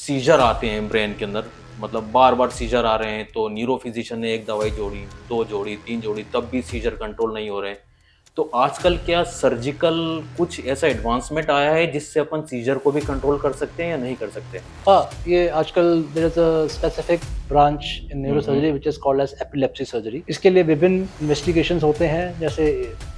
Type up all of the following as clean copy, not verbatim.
Scissor आते हैं brain के अंदर, मतलब बार-बार सीजर आ रहे हैं, तो न्यूरो फिजिशियन ने एक दवाई जोड़ी, 2 जोड़ी, 3 जोड़ी, तब भी सीजर कंट्रोल नहीं हो रहे हैं। तो आजकल क्या सर्जिकल कुछ ऐसा एडवांसमेंट आया है जिससे अपन सीजर को भी कंट्रोल कर सकते हैं या नहीं कर सकते? हाँ, ये आजकल there is a specific branch in um, um. Neurosurgery which is called as epilepsy surgery. इसके लिए विभिन्न इन्वेस्टिगेशंस होते हैं, जैसे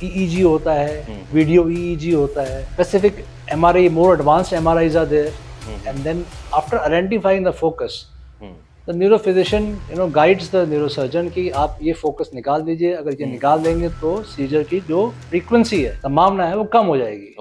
ईईजी होता है, हुँ, हुँ। वीडियो ईईजी होता है, specific MRI, more advanced MRIs are there, hmm, hmm. And then after identifying the focus, hmm, the neuro physician guides the neurosurgeon कि आप ये फोकस निकाल दीजिए। अगर ये हुँ। निकाल देंगे तो सीजर की जो फ्रीक्वेंसी है, संभावना है, वो कम हो जाएगी।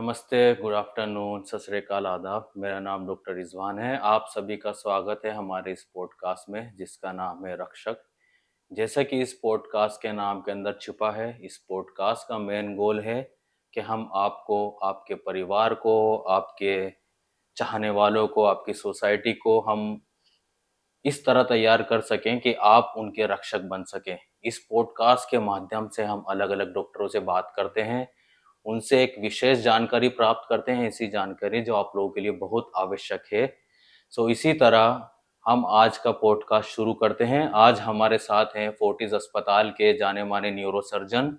नमस्ते, गुड आफ्टरनून, सत श्री अकाल, आदाब। मेरा नाम डॉक्टर रिज़वान है। आप सभी का स्वागत है हमारे इस पॉडकास्ट में जिसका नाम है रक्षक। जैसा कि इस पॉडकास्ट के नाम के अंदर छुपा है, इस पॉडकास्ट का मेन गोल है कि हम आपको, आपके परिवार को, आपके चाहने वालों को, आपकी सोसाइटी को हम इस तरह तैयार कर सकें कि आप उनके रक्षक बन सकें। इस पॉडकास्ट के माध्यम से हम अलग-अलग डॉक्टरों से बात करते हैं, उनसे एक विशेष जानकारी प्राप्त करते हैं, ऐसी जानकारी जो आप लोगों के लिए बहुत आवश्यक है। सो इसी तरह हम आज का पॉडकास्ट शुरू करते हैं। आज हमारे साथ हैं फोर्टिस अस्पताल के जाने-माने न्यूरोसर्जन,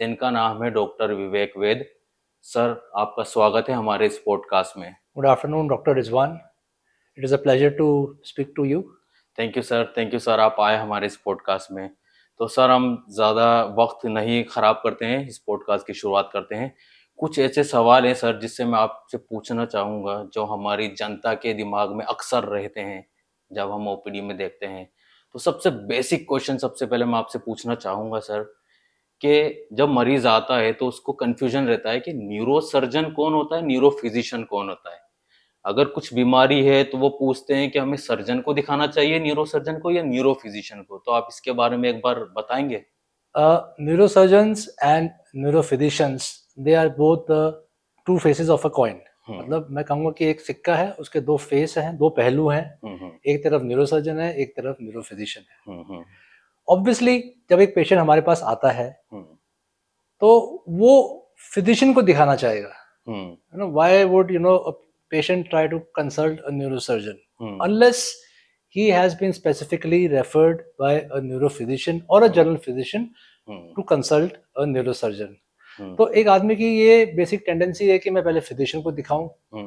जिनका नाम है डॉक्टर विवेक वैद। सर, आपका स्वागत है हमारे इस पॉडकास्ट में। Good afternoon doctor Rizwan, it is a pleasure to speak to you. Thank you sir, आप आए हमारे इस पॉडकास्ट में। तो सर, हम ज़्यादा वक्त नहीं ख़राब करते हैं, इस पॉडकास्ट की शुरुआत करते हैं। कुछ ऐसे सवाल हैं सर जिससे मैं आपसे पूछना चाहूँगा जो हमारी जनता के दिमाग में अक्सर रहते हैं जब हम ओपीडी में देखते हैं। तो सबसे बेसिक क्वेश्चन सबसे पहले मैं आपसे पूछना चाहूँगा सर, कि जब मरीज़ आता है तो उसको कन्फ्यूजन रहता है कि न्यूरोसर्जन कौन होता है, न्यूरो फिजिशियन कौन होता है? अगर कुछ बीमारी है तो वो पूछते हैं कि हमें सर्जन को दिखाना चाहिए, न्यूरो सर्जन को या न्यूरो फिजिशियन को? तो आप इसके बारे में एक बार बताएँगे? Neurosurgeons and neurophysicians, they are both two faces of a coin. Hmm, मतलब मैं कहूँगा कि एक सिक्का है, उसके दो फेस हैं, दो पहलू हैं। हुँ, हुँ, एक तरफ न्यूरोसर्जन है, एक तरफ न्यूरोफिजिशियन है। हुँ, हुँ, ऑब्वियसली जब एक पेशेंट हमारे पास आता है हुँ, तो वो फिजिशियन को दिखाना चाहेगा। हुँ, Why would a patient try to consult a neurosurgeon hmm, unless he has been specifically referred by a neurophysician or a hmm, general physician hmm, to consult a neurosurgeon? हुँ, तो एक आदमी की ये बेसिक टेंडेंसी है कि मैं पहले physician को दिखाऊं, hmm,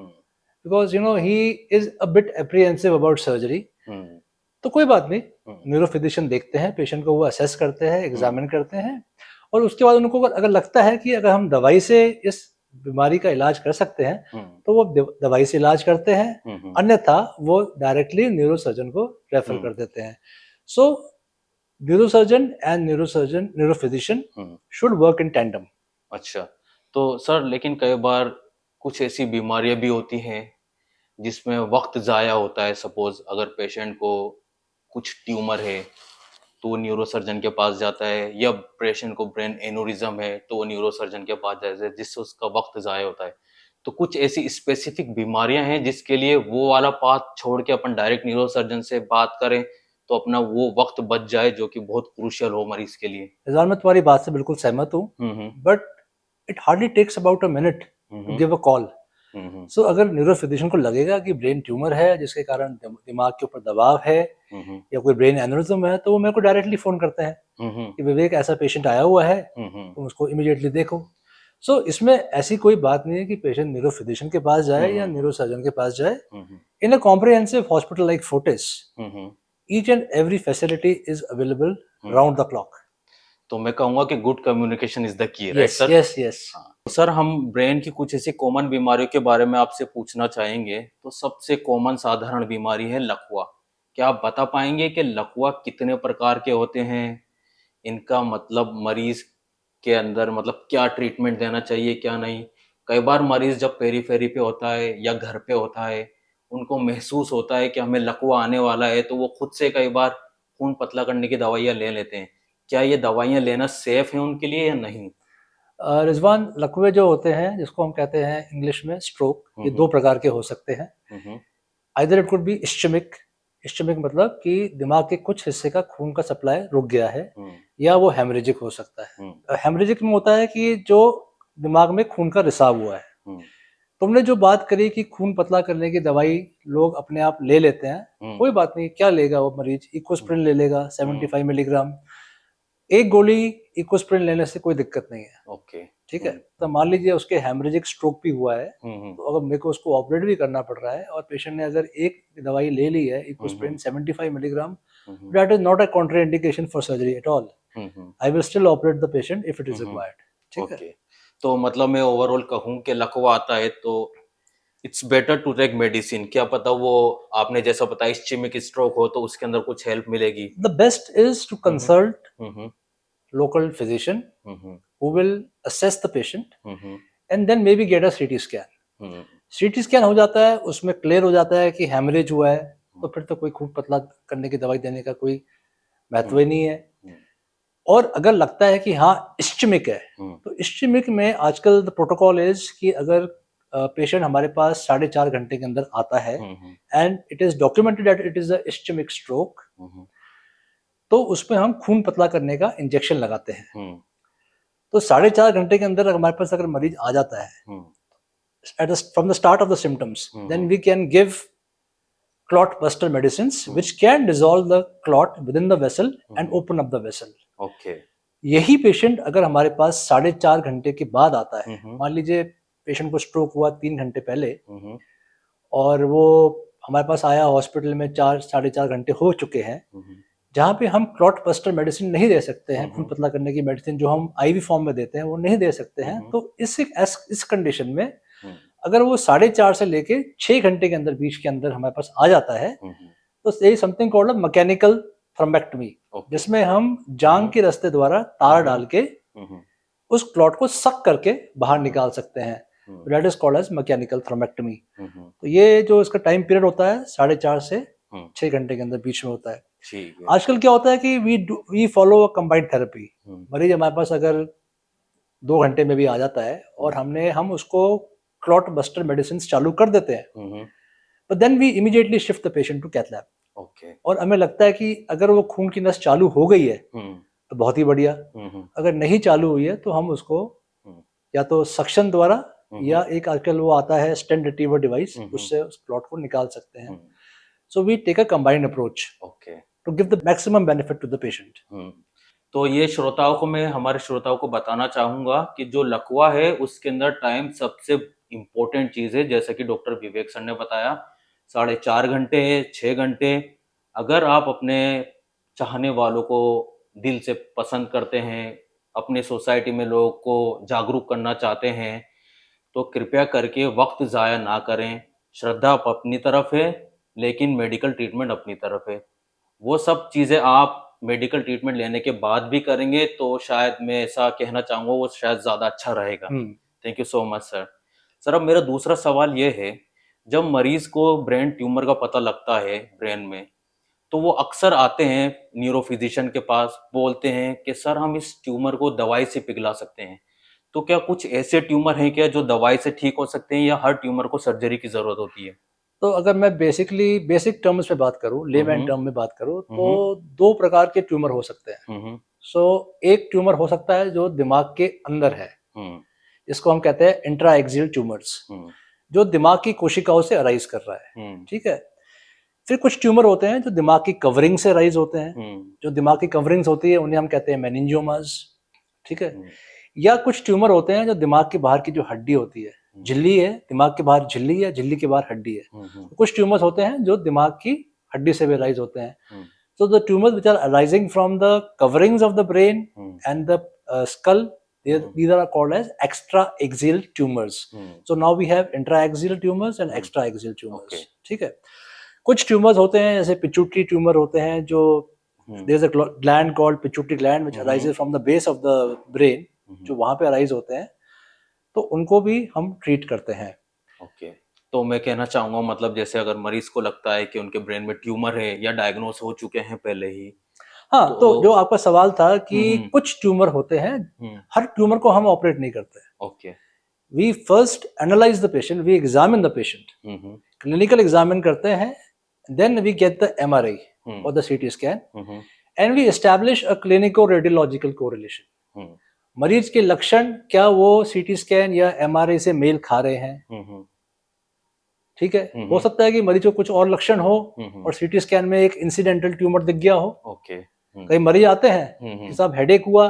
because he is a bit apprehensive about surgery. Hmm, तो कोई बात नहीं, हुँ, न्यूरो फिजिशियन देखते हैं पेशेंट को, वो असेस करते हैं, हुँ, एग्जामिन करते हैं, और उसके बाद उनको अगर लगता है कि अगर हम दवाई से इस बीमारी का इलाज कर सकते हैं हुँ, तो वो दवाई से इलाज करते हैं, हुँ, हुँ, अन्यथा वो डायरेक्टली न्यूरो सर्जन को रेफर हुँ, कर देते हैं। So neurosurgeon and neuro physician hmm. Should work in tandem. अच्छा, तो सर लेकिन कई बार कुछ ऐसी बीमारियाँ भी होती हैं जिसमें वक़्त ज़ाया होता है। सपोज़ अगर पेशेंट को कुछ ट्यूमर है तो वो न्यूरोसर्जन के पास जाता है, या पेशेंट को ब्रेन एन्यूरिज्म है तो वो न्यूरोसर्जन के पास जाता है जिससे उसका वक्त ज़ाया होता है। तो कुछ ऐसी स्पेसिफिक बीमारियां हैं जिसके लिए वो वाला पाथ छोड़ के अपन डायरेक्ट न्यूरोसर्जन से बात करें तो अपना वो वक्त बच जाए जो कि बहुत क्रूशियल हो मरीज के लिए। रिजवान, मैं तुम्हारी बात से बिल्कुल सहमत हूँ, hmm, but it hardly takes about a minute to hmm, give a call. Hmm, so अगर न्यूरो फिजिशियन को लगेगा कि ब्रेन ट्यूमर है जिसके कारण दिमाग के ऊपर दबाव है हम्म, या कोई ब्रेन एन्यूरिज्म है, तो वो मेरे को डायरेक्टली फ़ोन करते हैं हम्म, कि विवेक, ऐसा पेशेंट आया हुआ है, हम्म, तुम उसको इमीडिएटली देखो। सो इसमें ऐसी कोई बात नहीं है कि पेशेंट न्यूरो फिजिशियन के पास जाए या हम्म, न्यूरो सर्जन के पास जाए। Hmm, in a comprehensive hospital like Fortis, hmm, each and every facility is available hmm. Round the clock. तो मैं कहूंगा कि good communication is the key, right yes, sir? Yes, yes. हाँ, तो सर हम ब्रेन की कुछ ऐसी कॉमन बीमारियों के बारे में आपसे पूछना चाहेंगे। तो सबसे कॉमन साधारण बीमारी है लकवा। क्या आप बता पाएंगे कि लकवा कितने प्रकार के होते हैं? इनका मतलब मरीज के अंदर मतलब क्या ट्रीटमेंट देना चाहिए, क्या नहीं? कई बार मरीज जब पेरी-फेरी पे होता है या घर पे होता है, उनको महसूस होता है कि हमें लकवा आने वाला है, तो वो खुद से कई बार खून पतला करने की दवाइयाँ ले लेते हैं। क्या ये दवाइयाँ लेना सेफ है उनके लिए या नहीं? रिजवान, लकवे जो होते हैं जिसको हम कहते हैं इंग्लिश में स्ट्रोक, ये दो प्रकार के हो सकते हैं। Either it could be ischaemic, ischaemic मतलब कि दिमाग के कुछ हिस्से का खून का सप्लाई रुक गया है, या वो हेमरेजिक हो सकता है। हेमरेजिक में होता है कि जो दिमाग में खून का रिसाव हुआ है। तुमने जो बात करी कि खून पतला करने की दवाई लोग अपने आप ले लेते हैं, कोई बात नहीं, क्या लेगा वो मरीज, इकोस्प्रिन ले लेगा 75 मिलीग्राम, एक गोली इकोस्प्रिन लेने से कोई दिक्कत नहीं है। ओके, ठीक है, तो मान लीजिए उसके हेमरेजिक स्ट्रोक भी हुआ है, तो अगर मेरे को उसको ऑपरेट भी करना पड़ रहा है और पेशेंट ने अगर एक दवाई ले ली है Ecosprin 75 milligram, that is not a contraindication for surgery at all. I will still operate the patient if it is required. ठीक है, तो मतलब मैं ओवरऑल कहूँ कि लकवा आता है तो it's better to take medicine. क्या पता वो आपने जैसा बताया इस्चेमिक स्ट्रोक हो तो उसके अंदर कुछ हेल्प मिलेगी। The best is to consult local physician who will assess the patient and then maybe get a CT scan. CT scan हो जाता है, उसमें क्लियर हो जाता है कि हेमरेज हुआ है, तो फिर तो कोई खून पतला करने की दवाई देने का कोई महत्व ही नहीं है। और अगर लगता है कि हाँ इस्चेमिक है, तो इस्चेमिक में आजकल द प्रोटोकॉल इज कि अगर पेशेंट हमारे पास 4.5 घंटे के अंदर आता है and it is documented that it is a ischaemic stroke, तो उसमें हम खून पतला करने का इंजेक्शन लगाते हैं। तो 4.5 घंटे के अंदर हमारे पास अगर मरीज आ जाता है from the start of the symptoms, then we can give clot buster medicines which can dissolve the clot within the vessel and open up the vessel. Okay. यही पेशेंट अगर हमारे पास 4.5 घंटे के बाद आता है, मान लीजिए पेशेंट को स्ट्रोक हुआ 3 घंटे पहले और वो हमारे पास आया हॉस्पिटल में 4-4.5 घंटे हो चुके हैं, जहाँ पे हम क्लॉट बस्टर मेडिसिन नहीं दे सकते हैं, खून पतला करने की मेडिसिन जो हम आईवी फॉर्म में देते हैं वो नहीं दे सकते हैं, तो इस कंडीशन में अगर वो 4.5 से लेके 6 घंटे के अंदर बीच के अंदर हमारे पास आ जाता है, तो ये something called a mechanical thrombectomy, जिसमें हम जांग के रास्ते द्वारा तार डाल के उस क्लॉट को सक करके बाहर निकाल सकते हैं। That is called as mechanical thrombectomy. तो ये जो इसका टाइम पीरियड होता है 4.5 से 6 घंटे के अंदर बीच में होता है। आजकल क्या होता है कि we follow a combined therapy. मरीज हमारे पास अगर 2 घंटे में भी आ जाता है और हम उसको क्लॉट बस्टर मेडिसिन चालू कर देते हैं, but then we immediately shift the patient to cath lab. और हमें लगता है कि अगर वो खून की नस चालू हो गई है तो बहुत ही बढ़िया, अगर नहीं चालू हुई है तो हम उसको या तो सक्शन द्वारा या एक आजकल वो आता है स्टेंट रिट्रीवर डिवाइस, उससे उस क्लॉट को निकाल सकते हैं। So we take a combined approach to give the maximum benefit to the patient. तो ये हमारे श्रोताओं को बताना चाहूंगा कि जो लकवा है उसके अंदर टाइम सबसे इम्पोर्टेंट चीज है। जैसा कि डॉक्टर विवेक सर ने बताया, 4.5 घंटे 6 घंटे। अगर आप अपने चाहने वालों को दिल से पसंद करते हैं, अपने सोसाइटी में लोगों को जागरूक करना चाहते हैं, तो कृपया करके वक्त ज़ाया ना करें। श्रद्धा अपनी तरफ है, लेकिन मेडिकल ट्रीटमेंट अपनी तरफ है। वो सब चीज़ें आप मेडिकल ट्रीटमेंट लेने के बाद भी करेंगे तो शायद मैं ऐसा कहना चाहूँगा वो शायद ज़्यादा अच्छा रहेगा। Thank you so much sir. Sir, अब मेरा दूसरा सवाल ये है, जब मरीज को ब्रेन ट्यूमर का पता लगता है ब्रेन में, तो वो अक्सर आते हैं न्यूरो फिजिशियन के पास, बोलते हैं कि सर हम इस ट्यूमर को दवाई से पिघला सकते हैं। तो क्या कुछ ऐसे ट्यूमर हैं क्या जो दवाई से ठीक हो सकते हैं, या हर ट्यूमर को सर्जरी की जरूरत होती है? तो अगर मैं बेसिक टर्म्स में बात करूं, लेमैन टर्म में बात करूं, तो 2 प्रकार के ट्यूमर हो सकते हैं। सो एक ट्यूमर हो सकता है जो दिमाग के अंदर है, इसको हम कहते हैं इंट्राएक्सियल ट्यूमर्स, जो दिमाग की कोशिकाओं से अराइज कर रहा है। ठीक है, फिर कुछ ट्यूमर होते हैं जो दिमाग की कवरिंग से अराइज होते हैं। जो दिमाग की कवरिंग्स होती है उन्हें हम कहते हैं मेनिंजियोमास। ठीक है, या कुछ ट्यूमर होते हैं जो दिमाग के बाहर की जो हड्डी होती है, झिल्ली है, दिमाग के बाहर झिल्ली है, झिल्ली के बाहर हड्डी है। तो कुछ ट्यूमर्स होते हैं जो दिमाग की हड्डी से भी अराइज होते हैं। So the tumors which are arising from the coverings of the brain and the skull, these are called as extraaxial tumors. So now we have intraaxial tumors and extraaxial tumors. ठीक है, कुछ tumours होते हैं जैसे pituitary tumour होते हैं, जो there is a gland called pituitary gland which arises from the base of the brain, जो वहां पे अराइज होते हैं, तो उनको भी हम ट्रीट करते हैं। तो मैं कहना चाहूंगा, मतलब जैसे अगर मरीज को लगता है कि उनके ब्रेन में ट्यूमर है या डायग्नोस हो चुके हैं पहले ही, हाँ, तो जो आपका सवाल था कि कुछ ट्यूमर होते हैं, हर ट्यूमर को हम ऑपरेट नहीं करते। Okay. We first analyse the patient, we examine the patient, clinical examine करते हैं, then we get the MRI और the CT scan and we establish a clinico radiological correlation. मरीज के लक्षण क्या वो CT स्कैन या MRI से मेल खा रहे हैं? ठीक है, हो सकता है कि मरीज को कुछ और लक्षण हो और CT स्कैन में एक इंसिडेंटल ट्यूमर दिख गया हो। ओके। कई मरीज आते हैं कि साहब हेडेक हुआ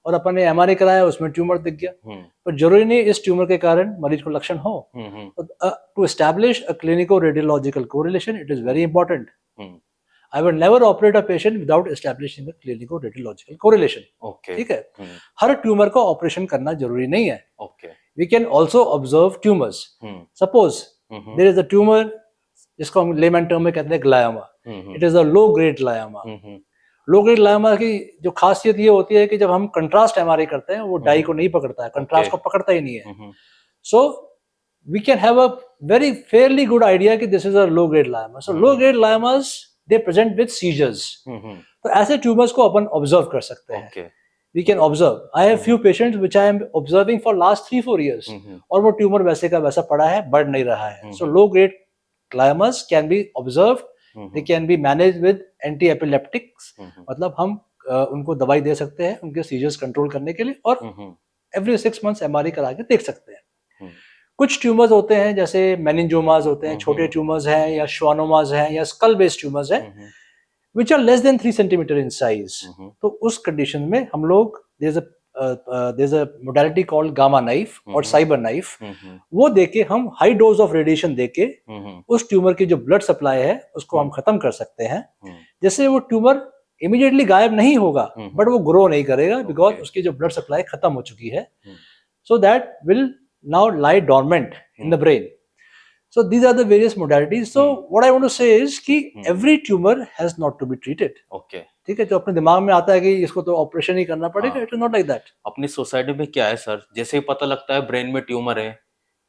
और अपन ने MRI कराया, उसमें ट्यूमर दिख गया, पर जरूरी नहीं इस ट्यूमर के कारण मरीज को लक्षण हो। To establish a clinico radiological correlation it is very important. I will never operate a patient without establishing a clinico radiological correlation. Okay. ठीक है, हर ट्यूमर का ऑपरेशन करना जरूरी नहीं है। Okay. We can also observe tumors. Suppose there is a tumor जिसको हम lemon term में कहते हैं glioma. It is a low grade glioma. Low grade glioma की जो खासियत ये होती है कि जब हम कंट्रास्ट MRI करते हैं वो डाई को नहीं पकड़ता है, कंट्रास्ट को पकड़ता ही नहीं है। So we can have a very fairly good idea कि this is a low grade glioma. So low grade gliomas they present with seizures. तो ऐसे ट्यूमर्स को अपन ऑब्जर्व कर सकते हैं। Okay. We can observe. I have few patients which I am observing for last 3-4 years. और वो tumour वैसे का वैसा पड़ा है, बढ़ नहीं रहा है। So low grade gliomas can be observed. They can be managed with anti-epileptics. मतलब हम उनको दवाई दे सकते हैं उनके सीजर्स कंट्रोल करने के लिए और every 6 months MRI करा के देख सकते हैं। कुछ ट्यूमर्स होते हैं जैसे मेनिंजोमास होते हैं, छोटे ट्यूमर्स हैं या श्वानोमास हैं या स्कल बेस्ड ट्यूमर्स हैं which are less than 3 centimeter in size. तो उस कंडीशन में हम लोग there's a modality called gamma knife और cyber knife, वो देके हम हाई डोज ऑफ रेडिएशन देके उस ट्यूमर की जो ब्लड सप्लाई है उसको हम खत्म कर सकते हैं, जिससे वो ट्यूमर इमीडिएटली गायब नहीं होगा बट वो ग्रो नहीं करेगा बिकॉज उसकी जो ब्लड सप्लाई खत्म हो चुकी है। So that will now lie dormant in the brain. So these are the various modalities. So what I want to say is कि every tumor has not to be treated. Okay. ठीक है, जो अपने दिमाग में आता है कि इसको तो ऑपरेशन ही करना पड़ेगा, it is not like that. अपनी सोसाइटी में क्या है सर, जैसे ही पता लगता है ब्रेन में ट्यूमर है,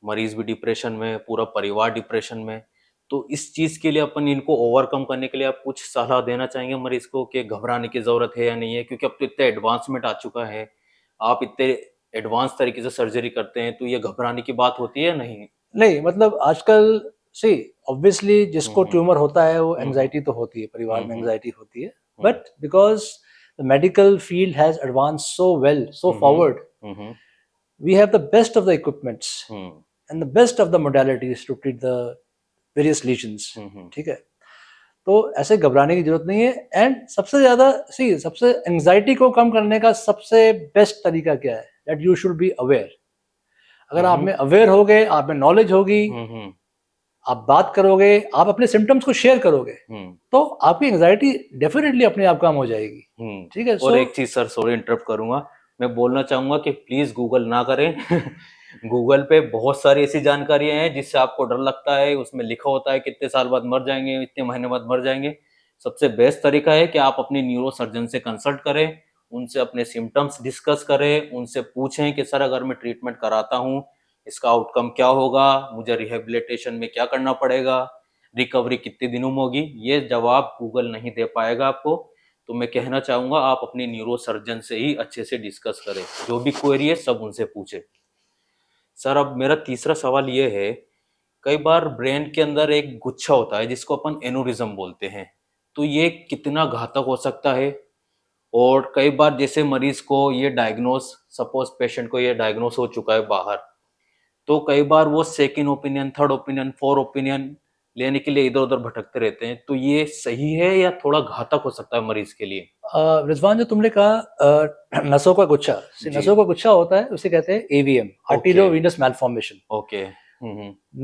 मरीज भी डिप्रेशन में, पूरा परिवार डिप्रेशन में, तो इस चीज के लिए अपन इनको ओवरकम करने के लिए आप कुछ सलाह देना चाहेंगे मरीज को कि घबराने की जरूरत है या नहीं है? क्योंकि अब तो इतना एडवांसमेंट आ चुका है, आप इतने एडवांस तरीके से सर्जरी करते हैं, तो ये घबराने की बात होती है या नहीं? नहीं, मतलब आजकल सी ऑब्वियसली जिसको ट्यूमर होता है वो एंजाइटी तो होती है, परिवार में एंजाइटी होती है, but because the medical field has advance so well, so forward, we have the best of the equipments and the best of the modalities to treat the various lesions. ठीक है, तो ऐसे घबराने की जरूरत नहीं है। एंड सबसे ज्यादा सबसे एंजाइटी को कम करने का सबसे बेस्ट तरीका क्या है? That you should be aware. अगर आप में अवेयर हो गए, आप में नॉलेज होगी, आप बात करोगे, आप अपने सिम्टम्स को शेयर करोगे, तो आपकी एंजाइटी डेफिनेटली अपने आप कम हो जाएगी। ठीक है। और एक चीज सर, सॉरी इंटरप्ट करूंगा, मैं बोलना चाहूंगा कि प्लीज गूगल ना करें। गूगल पे बहुत सारी ऐसी जानकारियां हैं जिससे आपको डर लगता है, उसमें लिखा होता है कितने साल बाद मर जाएंगे, इतने महीने बाद मर जाएंगे। सबसे बेस्ट तरीका है कि आप अपने न्यूरो सर्जन से कंसल्ट करें, उनसे अपने सिम्टम्स डिस्कस करें, उनसे पूछें कि सर अगर मैं ट्रीटमेंट कराता हूँ इसका आउटकम क्या होगा, मुझे रिहेबिलिटेशन में क्या करना पड़ेगा, रिकवरी कितने दिनों में होगी। ये जवाब गूगल नहीं दे पाएगा आपको। तो मैं कहना चाहूंगा आप अपने न्यूरो सर्जन से ही अच्छे से डिस्कस करें, जो भी क्वेरी है सब उनसे पूछे। सर अब मेरा तीसरा सवाल ये है, कई बार ब्रेन के अंदर एक गुच्छा होता है जिसको अपन एनोरिज्म बोलते हैं, तो ये कितना घातक हो सकता है? और कई बार जैसे मरीज को ये डायग्नोस, सपोज पेशेंट को ये डायग्नोस हो चुका है बाहर, तो कई बार वो second opinion, third opinion, fourth opinion लेने के लिए इधर उधर भटकते रहते हैं, तो ये सही है या थोड़ा घातक हो सकता है मरीज के लिए? रिजवान, जो तुमने कहा नसों का गुच्छा, नसों का गुच्छा होता है, उसे कहते हैं AVM, आर्टेरियो-वीनस मैलफॉर्मेशन। ओके।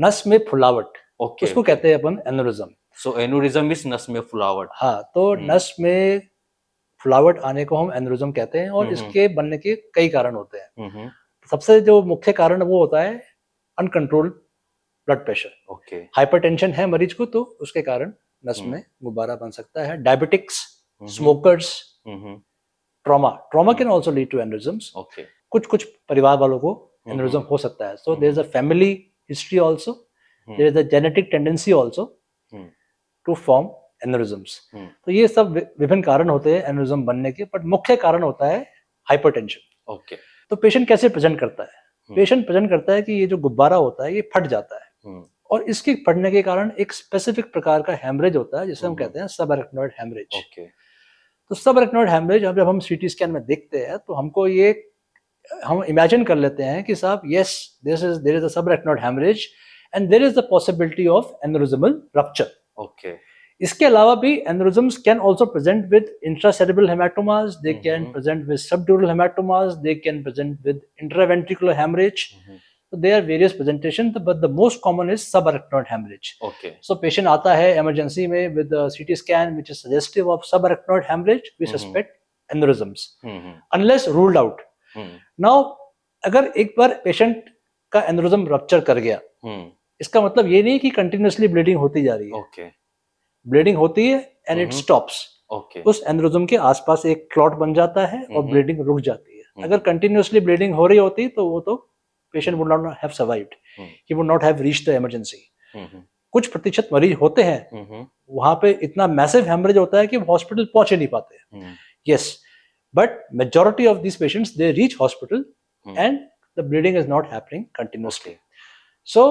नस में फुलावट, उसको कहते हैं अपन एनोरिज्म। सो एनोरिज्म इज नस में फुलावट। हाँ, तो नस में फुलावट आने को हम एनोरिज्म कहते हैं और इसके बनने के कई कारण होते हैं। सबसे जो मुख्य कारण वो होता है uncontrolled blood pressure. Okay. Hypertension है मरीज को तो उसके कारण नस में गुब्बारा बन सकता है। Diabetics, smokers, trauma can also lead to aneurysms. Okay. कुछ परिवार वालों को एनोरिज्म हो सकता है। So there is a family history also, there is a genetic tendency also to form aneurysms. तो ये सब विभिन्न कारण होते हैं एनेरिज्म बनने के, बट मुख्य कारण होता है हाइपरटेंशन। ओके। तो पेशेंट कैसे प्रेजेंट करता है? पेशेंट प्रेजेंट करता है कि ये जो गुब्बारा होता है ये फट जाता है, और इसके फटने के कारण एक स्पेसिफिक प्रकार का हेमरेज होता है जिसे हम कहते हैं सब अरेक्नॉइड हेमरेज। ओके। तो सब अरेक्नॉइड हेमरेज जब हम सीटी स्कैन में देखते हैं तो हमको ये हम इमेजिन कर लेते हैं कि साहब yes there is a subarachnoid haemorrhage and there is the possibility of aneurysmal rupture. Okay. इसके अलावा भी aneurysms can also present with intracerebral haematomas, they can present with subdural haematomas, they can present with intraventricular haemorrhage. So there are various presentations, but the most common is subarachnoid hemorrhage. Okay. So patient आता है emergency में with a CT scan which is suggestive of subarachnoid hemorrhage. We suspect aneurysms, unless ruled out. Now अगर एक बार patient का aneurysm rupture कर गया, इसका मतलब ये नहीं कि continuously bleeding होती जा रही है. Okay. Bleeding होती है and it stops. Okay. उस aneurysm के आसपास एक clot बन जाता है और bleeding रुक जाती है. अगर continuously bleeding हो रही होती तो वो तो patient would not have survived. He would not have reached the emergency. कुछ प्रतिशत मरीज होते हैं वहां पे इतना मैसिव हेमरेज होता है कि वो हॉस्पिटल पहुंच ही नहीं पाते। Yes, but majority of these patients they reach hospital and the bleeding is not happening continuously. So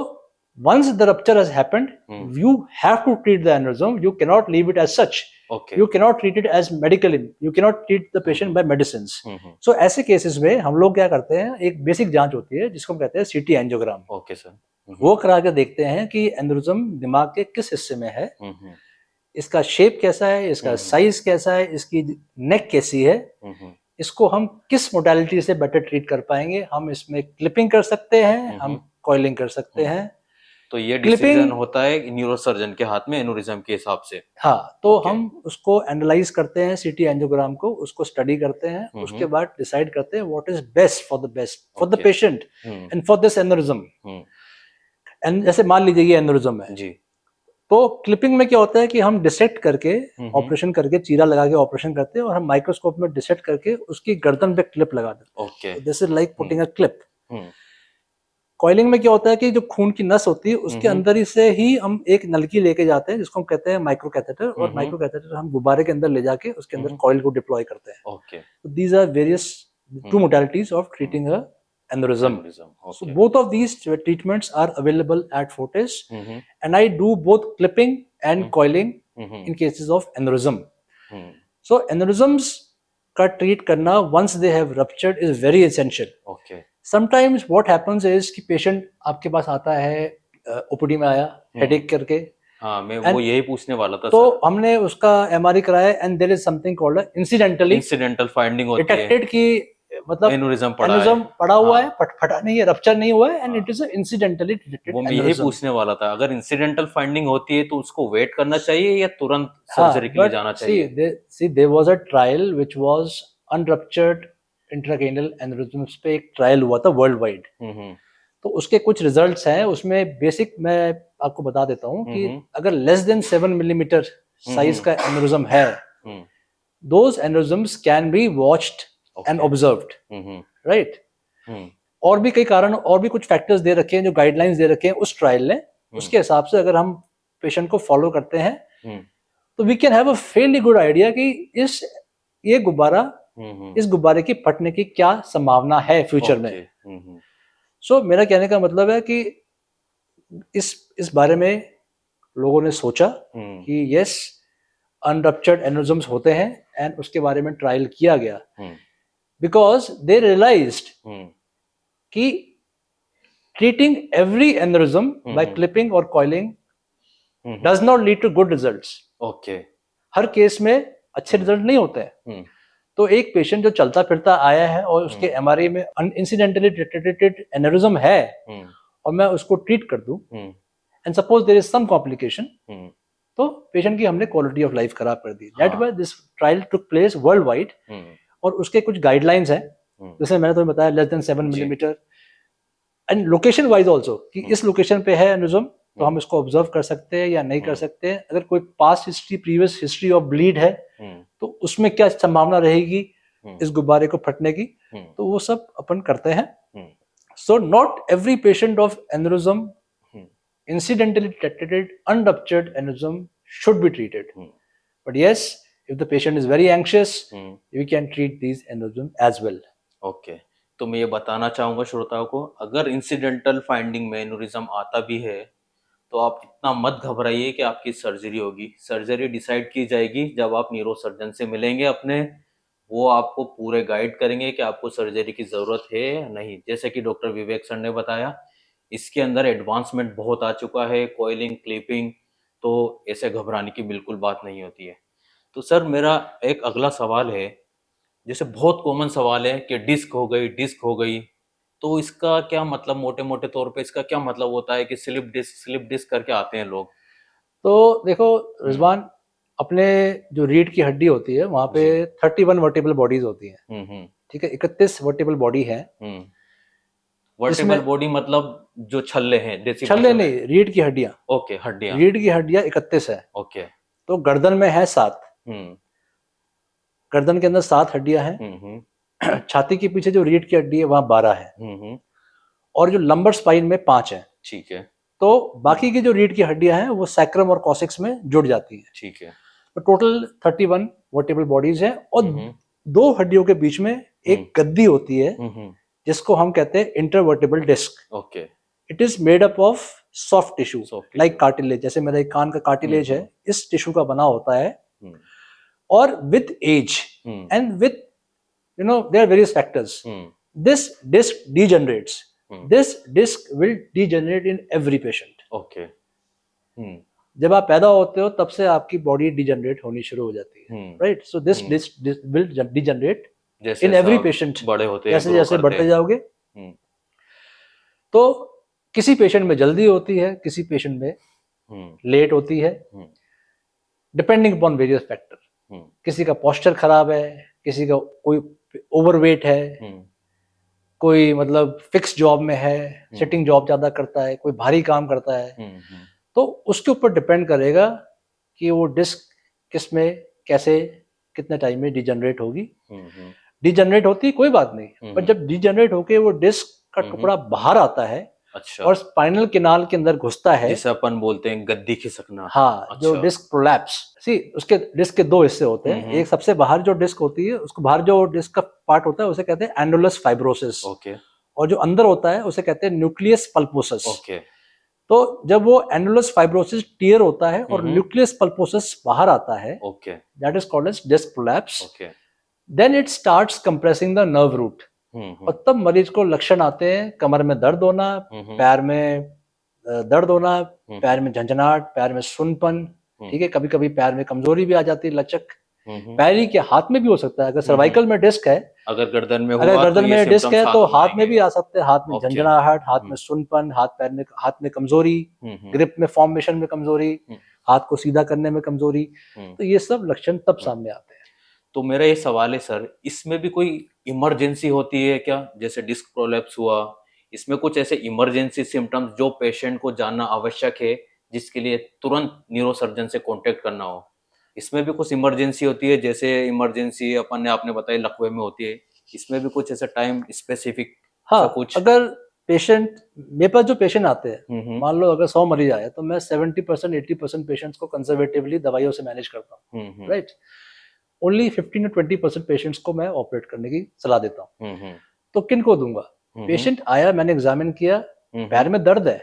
once the rupture has happened, you have to treat the aneurysm. You cannot leave it as such. Okay. You cannot treat it as medically. You cannot treat the patient by medicines. So ऐसे cases में हम लोग क्या करते हैं, एक basic जांच होती है जिसको हम कहते हैं सीटी एंजियोग्राम। Okay sir. वो करा के देखते हैं कि एनेरिज्म दिमाग के किस हिस्से में है, इसका शेप कैसा है, इसका साइज कैसा है, इसकी नेक कैसी है, इसको हम किस मोडालिटी से बेटर ट्रीट कर पाएंगे। हम इसमें क्लिपिंग कर सकते हैं, हम कॉइलिंग कर सकते हैं। तो ये डिसीजन होता है न्यूरोसर्जन के हाथ में एनेरिज्म के हिसाब से। हाँ, तो हम उसको एनालाइज करते हैं सीटी एंजियोग्राम को, उसको स्टडी करते हैं, उसके बाद डिसाइड करते हैं what is best for the patient and for this aneurysm. And जैसे मान लीजिए ये एनेरिज्म है जी, तो क्लिपिंग में क्या होता है कि हम डिसेक्ट करके ऑपरेशन करके चीरा लगा के ऑपरेशन करते हैं और हम माइक्रोस्कोप में डिसेक्ट करके उसकी गर्दन पे क्लिप लगा देते हैं। Okay, this is like putting a clip. Coiling में क्या होता है कि जो खून की नस होती है उसके अंदर ही से ही हम एक नलकी लेके जाते हैं जिसको हम कहते हैं माइक्रो कैथेटर, और माइक्रो कैथेटर हम गुब्बारे के अंदर ले जाके उसके अंदर कॉइल को डिप्लॉय करते हैं। Okay, so these are various two modalities of treating a aneurysm. Okay. So both of these treatments are available at Fortis, and I do both clipping and coiling in cases of aneurysm. So aneurysms का treat करना once they have ruptured is very essential. Okay. Sometimes what happens is कि patient आपके पास आता है OPD में आया headache करके। हाँ, मैं वो यही पूछने वाला था। तो हमने उसका MRI कराया and there is something called incidental finding होती है detected कि मतलब एनेरिज्म पड़ा हुआ है, फटा नहीं है, रप्चर नहीं हुआ है, and it is incidentally detected. वो मैं यही पूछने वाला था, अगर इंसिडेंटल फाइंडिंग होती है तो उसको वेट करना चाहिए या तुरंत सर्जरी के लिए जाना चाहिए? See, there was a trial which was unruptured intracranial aneurysms पे एक ट्रायल हुआ था वर्ल्ड वाइड। तो उसके कुछ रिजल्ट्स हैं, उसमें बेसिक मैं आपको बता देता हूँ कि अगर लेस देन 7 मिलीमीटर साइज का एनेरिज्म है, those aneurysms can be watched and observed, right? और भी कई कारण और भी कुछ फैक्टर्स दे रखे हैं जो गाइडलाइंस दे रखे हैं उस ट्रायल ने, उसके हिसाब से अगर हम पेशेंट को फॉलो करते हैं तो we can have a fairly good idea कि ये गुब्बारा इस गुब्बारे की फटने की क्या संभावना है फ्यूचर में। सो मेरा कहने का मतलब है कि इस बारे में लोगों ने सोचा कि यस अनरप्चर्ड एनेरिज्म्स होते हैं एंड उसके बारे में ट्रायल किया गया, because they realized कि treating every aneurysm by clipping or coiling does not lead to good results. Okay. Her case में अच्छे रिजल्ट नहीं होते हैं। तो एक पेशेंट जो चलता फिरता आया है और उसके MRI में इंसिडेंटली डिटेक्टेड एनेरिज्म है और मैं उसको ट्रीट कर दूं and suppose there is some complication, तो पेशेंट की हमने क्वालिटी ऑफ लाइफ खराब कर दी। That why this trial took place worldwide, और उसके कुछ गाइडलाइंस हैं जैसे मैंने तुम्हें बताया less than 7 millimetre and location wise also कि इस लोकेशन पे है एनेरिज्म तो हम इसको ऑब्जर्व कर सकते हैं या नहीं कर सकते हैं। अगर कोई past history previous history of bleed है तो उसमें क्या संभावना रहेगी इस गुब्बारे को फटने की, तो वो सब अपन करते हैं। So not every patient of aneurysm incidentally detected unruptured aneurysm should be treated. But yes, if the patient is very anxious, we can treat these aneurysm as well. Okay. तो मैं ये बताना चाहूंगा श्रोताओं को, अगर इंसिडेंटल फाइंडिंग में aneurysm आता भी है तो आप इतना मत घबराइए कि आपकी सर्जरी होगी। सर्जरी डिसाइड की जाएगी जब आप न्यूरो सर्जन से मिलेंगे अपने, वो आपको पूरे गाइड करेंगे कि आपको सर्जरी की ज़रूरत है या नहीं। जैसे कि डॉक्टर विवेक सर ने बताया, इसके अंदर एडवांसमेंट बहुत आ चुका है, कॉइलिंग, क्लिपिंग, तो ऐसे घबराने की बिल्कुल बात नहीं होती है। तो सर मेरा एक अगला सवाल है, जैसे बहुत कॉमन सवाल है कि डिस्क हो गई, तो इसका क्या मतलब, मोटे मोटे तौर पे इसका क्या मतलब होता है कि स्लिप डिस्क करके आते हैं लोग? तो देखो रिजवान, अपने जो रीढ़ की हड्डी होती है वहां पे 31 वर्टिबल बॉडीज होती हैं। ठीक है, 31 वर्टिबल बॉडी है। वर्टिबल बॉडी मतलब जो छल्ले हैं, देसी छल्ले नहीं, रीढ़ की हड्डियां। ओके, हड्डियां, रीढ़ की हड्डियां 31 है। ओके। तो गर्दन में है 7। गर्दन के अंदर 7 हड्डियां हैं। छाती के पीछे जो रीढ़ की हड्डी है वहां 12 है। और जो लंबर स्पाइन में 5 है। ठीक है। तो बाकी की जो रीढ़ की हड्डियां हैं वो सैक्रम और कॉक्सिक्स में जुड़ जाती है। ठीक है। तो टोटल 31 वर्टिबल बॉडीज है। और 2 हड्डियों के बीच में एक गद्दी होती है जिसको हम कहते हैं intervertebral disc. Okay. It is made up of soft tissue like cartilage. जैसे मेरा एक कान का कार्टिलेज है, इस टिश्यू का बना होता है। और with age and with there are various factors, this disc degenerates. This disc will degenerate in every patient. Okay. जब आप पैदा होते हो तब से आपकी बॉडी डिजेनरेट होनी शुरू हो जाती है, right? So this disc will degenerate in every patient. बड़े होते जैसे जैसे बढ़ते जाओगे। तो किसी पेशेंट में जल्दी होती है, किसी पेशेंट में लेट होती है, डिपेंडिंग अपॉन वेरियस फैक्टर। किसी का पोस्चर खराब है, किसी का कोई ओवरवेट है, कोई मतलब फिक्स जॉब में है, सिटिंग जॉब ज्यादा करता है, कोई भारी काम करता है। तो उसके ऊपर डिपेंड करेगा कि वो डिस्क किस में कैसे कितने टाइम में डिजेनरेट होगी। डिजेनरेट होती कोई बात नहीं, पर जब डिजेनरेट होके वो डिस्क का टुकड़ा बाहर आता है, अच्छा, और स्पाइनल कैनाल के अंदर घुसता है, जिसे अपन बोलते हैं गद्दी खिसकना। हाँ, अच्छा। जो डिस्क प्रोलैप्स, उसके डिस्क के 2 हिस्से होते हैं। एक सबसे बाहर जो डिस्क होती है, उसको बाहर जो डिस्क का पार्ट होता है उसे कहते हैं एनुलस फाइब्रोसिस। ओके। और जो अंदर होता है उसे कहते हैं न्यूक्लियस पल्पोसिस। ओके। तो जब वो एनुलस फाइब्रोसिस टियर होता है और न्यूक्लियस पल्पोसिस बाहर आता है, okay, that is called as disc prolapse. Okay. Then it starts compressing the nerve root. और तब मरीज को लक्षण आते हैं कमर में दर्द होना, पैर में दर्द होना, पैर में झंझनाहट, पैर में सुनपन, ठीक है, कभी कभी पैर में कमजोरी भी आ जाती है, लचक। पैर ही के हाथ में भी हो सकता है, अगर सर्वाइकल में डिस्क है, अगर गर्दन में डिस्क है तो हाथ में भी आ सकते हैं। हाथ में झंझनाहट, हाथ में सुनपन, हाथ में कमजोरी, ग्रिप में फॉर्मेशन में कमजोरी, हाथ को सीधा करने में कमजोरी, तो ये सब लक्षण तब सामने आते हैं। तो मेरा ये सवाल है सर, इसमें भी कोई इमरजेंसी होती है क्या? जैसे डिस्क प्रोलैप्स हुआ, इसमें कुछ ऐसे इमरजेंसी सिम्टम्स जो पेशेंट को जानना आवश्यक है, जिसके लिए तुरंत न्यूरोसर्जन से कांटेक्ट करना हो? इसमें भी कुछ इमरजेंसी होती है? जैसे इमरजेंसी आपने बताया लकवे में होती है, इसमें भी कुछ ऐसा टाइम स्पेसिफिक? हाँ, कुछ अगर पेशेंट, मेरे पास जो पेशेंट आते हैं, मान लो अगर 100 मरीज आए तो मैं 70% 80% पेशेंट्स को कंजर्वेटिवली दवाइयों से मैनेज करता हूँ, राइट? ओनली 15 to 20% पेशेंट्स को मैं ऑपरेट करने की सलाह देता हूँ। तो किन को दूंगा? पेशेंट आया, मैंने एग्जामिन किया, पैर में दर्द है,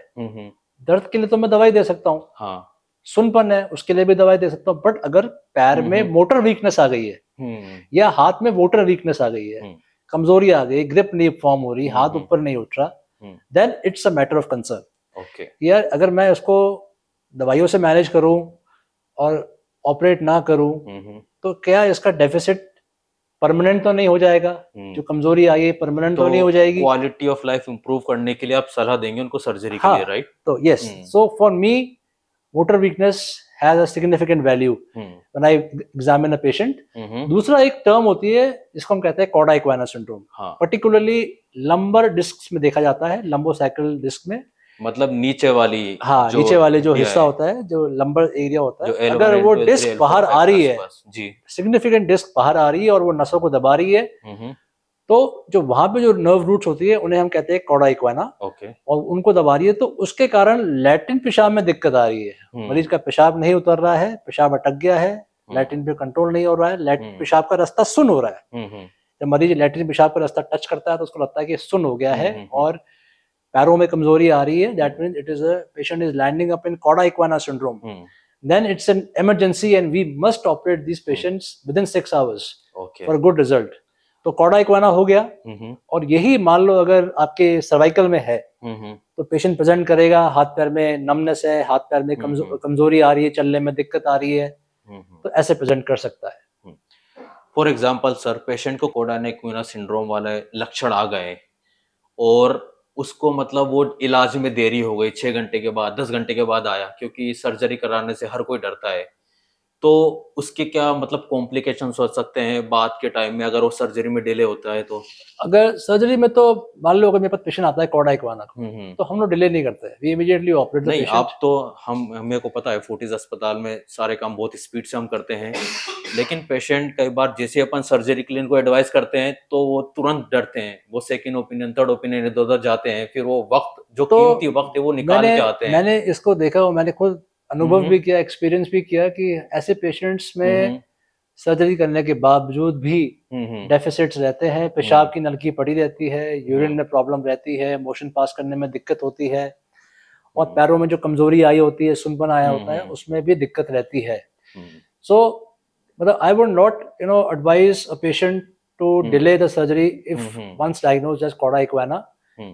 दर्द के लिए तो मैं दवाई दे सकता हूँ। हाँ। सुनपन है, उसके लिए भी दवाई दे सकता हूँ। बट अगर पैर में मोटर वीकनेस आ गई है, या हाथ में मोटर वीकनेस आ गई है, कमजोरी आ गई, ग्रिप नहीं फॉर्म हो रही, हाथ ऊपर नहीं उठ रहा, then it's a matter of concern. Okay, यार अगर मैं उसको दवाइयों से मैनेज करूं और ऑपरेट ना करूं, तो क्या इसका डेफिसिट परमानेंट तो नहीं हो जाएगा? जो कमजोरी आई है परमानेंट तो नहीं हो जाएगी? क्वालिटी ऑफ लाइफ इंप्रूव करने के लिए आप सलाह देंगे उनको सर्जरी के लिए, राइट? तो yes, so for me motor weakness has a significant value when I examine a patient. दूसरा एक टर्म होती है जिसको हम कहते हैं cauda equina syndrome. Particularly lumbar disc में देखा जाता है, लंबोसैक्रल डिस्क में, मतलब नीचे वाली, हाँ, नीचे वाले जो हिस्सा होता है, जो लंबर एरिया होता है, अगर वो डिस्क बाहर आ रही है, जी, सिग्निफिकेंट डिस्क बाहर आ रही है और वो नसों को दबा रही है, तो जो वहां पे जो नर्व रूट्स होती है उन्हें हम कहते हैं कॉडा इक्वाना, ओके। और उनको दबा रही है, तो उसके कारण लैट्रिन पेशाब में दिक्कत आ रही है। मरीज का पेशाब नहीं उतर रहा है, पेशाब अटक गया है, लैट्रिन पे कंट्रोल नहीं हो रहा है, लैट्रिन पेशाब का रास्ता सुन हो रहा है। जब मरीज लैट्रिन पेशाब का रास्ता टच करता है तो उसको लगता है कि सुन हो गया है और पैरों में कमजोरी आ रही है, that means it is a patient is landing up in cauda equina syndrome. Then it's an emergency and we must operate these patients within 6 hours for a good result. तो कॉडा इक्वाना हो गया, और यही मान लो अगर आपके सर्वाइकल में है तो पेशेंट प्रेजेंट करेगा, हाथ पैर में नमनेस है, हाथ पैर में कमजोरी आ रही है, चलने में दिक्कत आ रही है, तो ऐसे प्रेजेंट कर सकता है। फॉर एग्जाम्पल सर, पेशेंट को कॉडा इक्वाना सिंड्रोम वाले लक्षण आ गए और उसको मतलब वो इलाज में देरी हो गई, 6 घंटे के बाद, 10 घंटे के बाद आया, क्योंकि सर्जरी कराने से हर कोई डरता है, तो उसके क्या मतलब कॉम्प्लिकेशंस हो सकते हैं बाद के टाइम में अगर वो सर्जरी में डिले होता है तो? अगर सर्जरी में तो मान लो अगर मेरे पास पेशेंट आता है कॉडा इक्वाना का, तो हम लोग डिले नहीं करते हैं, we immediately operate the patient. नहीं, आप तो मेरे को पता है फोर्टिस अस्पताल में सारे काम बहुत स्पीड से हम करते हैं, लेकिन पेशेंट कई बार जैसे अपन सर्जरी के लिए इनको एडवाइस करते हैं तो वो तुरंत डरते हैं, वो सेकंड ओपिनियन, थर्ड ओपिनियन इधर उधर जाते हैं, फिर वो वक्त जो कीमती वक्त है वो निकाल के आते हैं। मैंने इसको देखा, मैंने खुद अनुभव भी किया, एक्सपीरियंस भी किया कि ऐसे पेशेंट्स में सर्जरी करने के बावजूद भी डेफिसिट्स रहते हैं, पेशाब की नलकी पड़ी रहती है, यूरिन में प्रॉब्लम रहती है, मोशन पास करने में दिक्कत होती है, और पैरों में जो कमजोरी आई होती है, सुनपन आया होता है, उसमें भी दिक्कत रहती है। सो मतलब I would not advise a patient to delay the surgery if once diagnosed as cauda equina.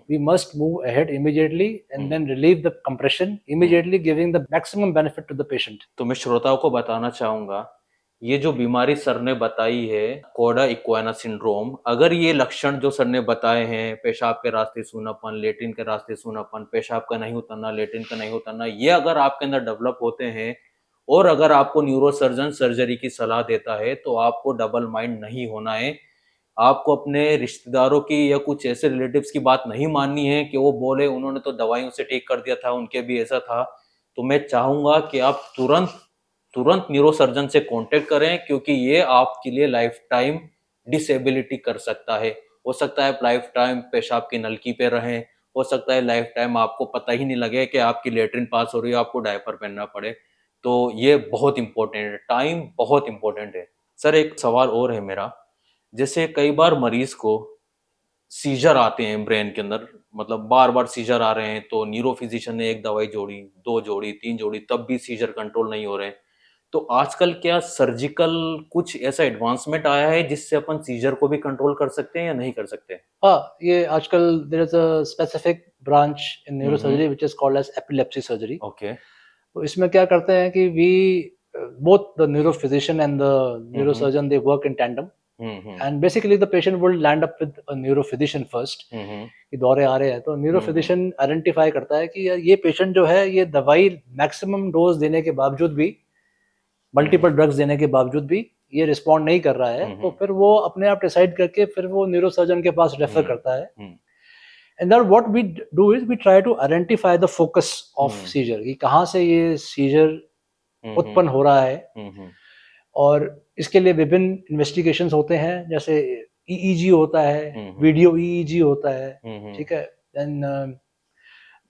We must move ahead immediately and then relieve the compression, immediately giving the maximum benefit to the patient. तो मैं श्रोताओं को बताना चाहूंगा, ये जो बीमारी sir ने बताई है कॉडा इक्वाना सिंड्रोम, अगर ये लक्षण जो सर ने बताए हैं, पेशाब के रास्ते सूनापन, लेट्रिन के रास्ते सूनापन, पेशाब का नहीं उतरना, लेट्रिन का नहीं उतरना, ये अगर आपके अंदर डेवलप होते हैं और अगर आपको न्यूरोसर्जन सर्जरी की सलाह देता है तो आपको डबल माइंड नहीं होना है। आपको अपने रिश्तेदारों की या कुछ ऐसे रिलेटिव्स की बात नहीं माननी है कि वो बोले उन्होंने तो दवाइयों से ठीक कर दिया था, उनके भी ऐसा था। तो मैं चाहूंगा कि आप तुरंत न्यूरोसर्जन से कांटेक्ट करें, क्योंकि ये आपके लिए लाइफ टाइम डिसेबिलिटी कर सकता है। हो सकता है लाइफ टाइम पेशाब की नलकी पे रहें, हो सकता है लाइफ टाइम आपको पता ही नहीं लगे कि आपकी लेटरिन पास हो रही है, आपको डायपर पहनना पड़े। तो ये बहुत इंपॉर्टेंट है, टाइम बहुत इंपॉर्टेंट है। सर एक सवाल और है मेरा, जैसे कई बार मरीज को सीजर आते हैं ब्रेन के अंदर, मतलब बार बार सीजर आ रहे हैं, तो न्यूरो फिजिशियन ने एक दवाई जोड़ी, 2 जोड़ी, 3 जोड़ी, तब भी सीजर कंट्रोल नहीं हो रहे हैं, तो आजकल क्या सर्जिकल कुछ ऐसा एडवांसमेंट आया है जिससे अपन सीजर को भी कंट्रोल कर सकते हैं या नहीं कर सकते? हाँ, ये आजकल there is a specific branch in neurosurgery which is called as epilepsy surgery. Okay. तो इसमें क्या करते हैं कि we both the neuro physician and the neurosurgeon they work in tandem, and basically the patient will land up with a neurophysician first कि दौरे आ रहे हैं, तो न्यूरोफिजिशियन आइडेंटिफाई करता है कि यार ये पेशेंट जो है ये दवाई मैक्सिमम डोज देने के बावजूद भी, मल्टीपल ड्रग्स देने के बावजूद भी ये रिस्पॉन्ड नहीं कर रहा है, तो फिर वो अपने आप डिसाइड करके फिर वो न्यूरोसर्जन के पास रेफर करता है। And then what we do is we try to identify the focus of seizure, कि कहाँ से ये सीजर उत्पन्न हो रहा है, और इसके लिए विभिन्न इन्वेस्टिगेशंस होते हैं, जैसे ईईजी होता है, वीडियो ईईजी होता है, ठीक है, then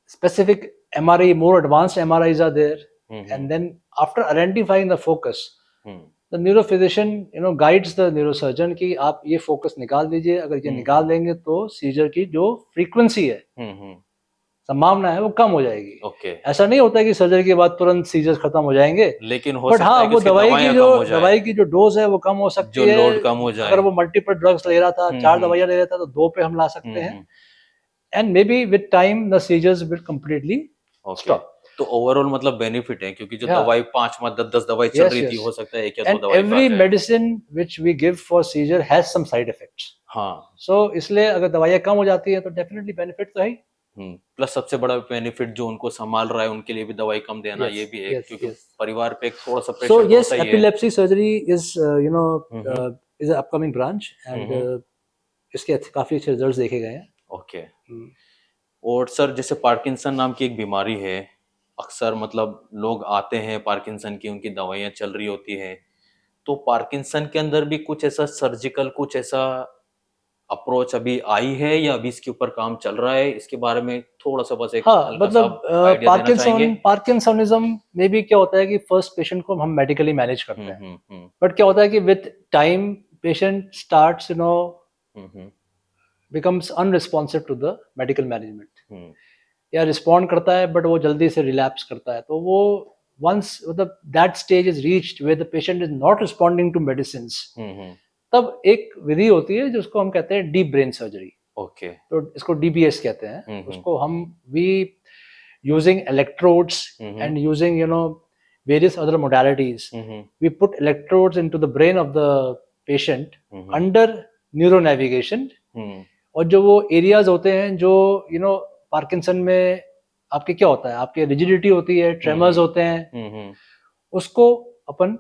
specific MRI, more advanced MRIs are there, and then after identifying the focus the neurophysician guides the neurosurgeon कि आप ये फोकस निकाल दीजिए, अगर ये निकाल देंगे तो सीजर की जो फ्रीक्वेंसी है, संभावना है, वो कम हो जाएगी। okay. ऐसा नहीं होता है कि सर्जरी के बाद तुरंत सीजर्स खत्म हो जाएंगे, लेकिन हो बट सकता हाँ, है कि वो दवाई की जो डोज है वो कम हो सकती है, लोड कम हो जाए। अगर वो मल्टीपल ड्रग्स ले रहा था, 4 दवाइयां ले रहा था, तो 2 पे हम ला सकते हैं, and maybe with time the seizures will completely stop. तो ओवरऑल मतलब बेनिफिट है, क्योंकि जो दवाई 5 माह 10 दवाई चल रही थी, हो सकता है 1 या 2 दवाई। Every medicine which we give for seizure has some side effects. हाँ, सो इसलिए अगर दवाइयां कम हो जाती है तो डेफिनेटली बेनिफिट तो है। प्लस सबसे बड़ा बेनिफिट जो उनको संभाल रहा है उनके लिए भी दवाई कम देना, ये भी है, क्योंकि परिवार पे थोड़ा सा प्रेशर होता ही है। So yes, epilepsy surgery is is an upcoming branch, and इसके काफी अच्छे रिजल्ट्स देखे गए हैं। ओके। और सर जैसे पार्किंसन नाम की एक बीमारी है, अक्सर मतलब लोग आते हैं पार्किंसन की, उनकी दवाइयाँ चल रही होती हैं, तो पार्किंसन के अंदर भी कुछ ऐसा सर्जिकल, कुछ ऐसा अप्रोच अभी आई है या अभी इसके ऊपर काम चल रहा है, इसके बारे में थोड़ा सा बस एक हाँ, हल्का मतलब सा आइडिया देना चाहेंगे? पार्किंसोनिज्म में भी क्या होता है कि फर्स्ट पेशेंट को हम मेडिकली मैनेज करते हैं, हम्म बट क्या होता है कि with time patient starts hmm becomes unresponsive to the medical management, hmm या रिस्पॉन्ड करता है बट वो जल्दी से रिलैप्स करता है। तो वो वंस मतलब that stage is reached where the patient is not responding to medicines, hmm तब एक विधि होती है जिसको हम कहते हैं डीप ब्रेन सर्जरी। ओके तो इसको डीबीएस कहते हैं। हम्म उसको हम we using electrodes and using various other modalities, we put electrodes into the brain of the patient under neuro navigation, और जो वो एरियाज होते हैं जो पार्किंसन में आपके क्या होता है, आपके रिजिडिटी होती है, ट्रेमर्स होते हैं, उसको अपन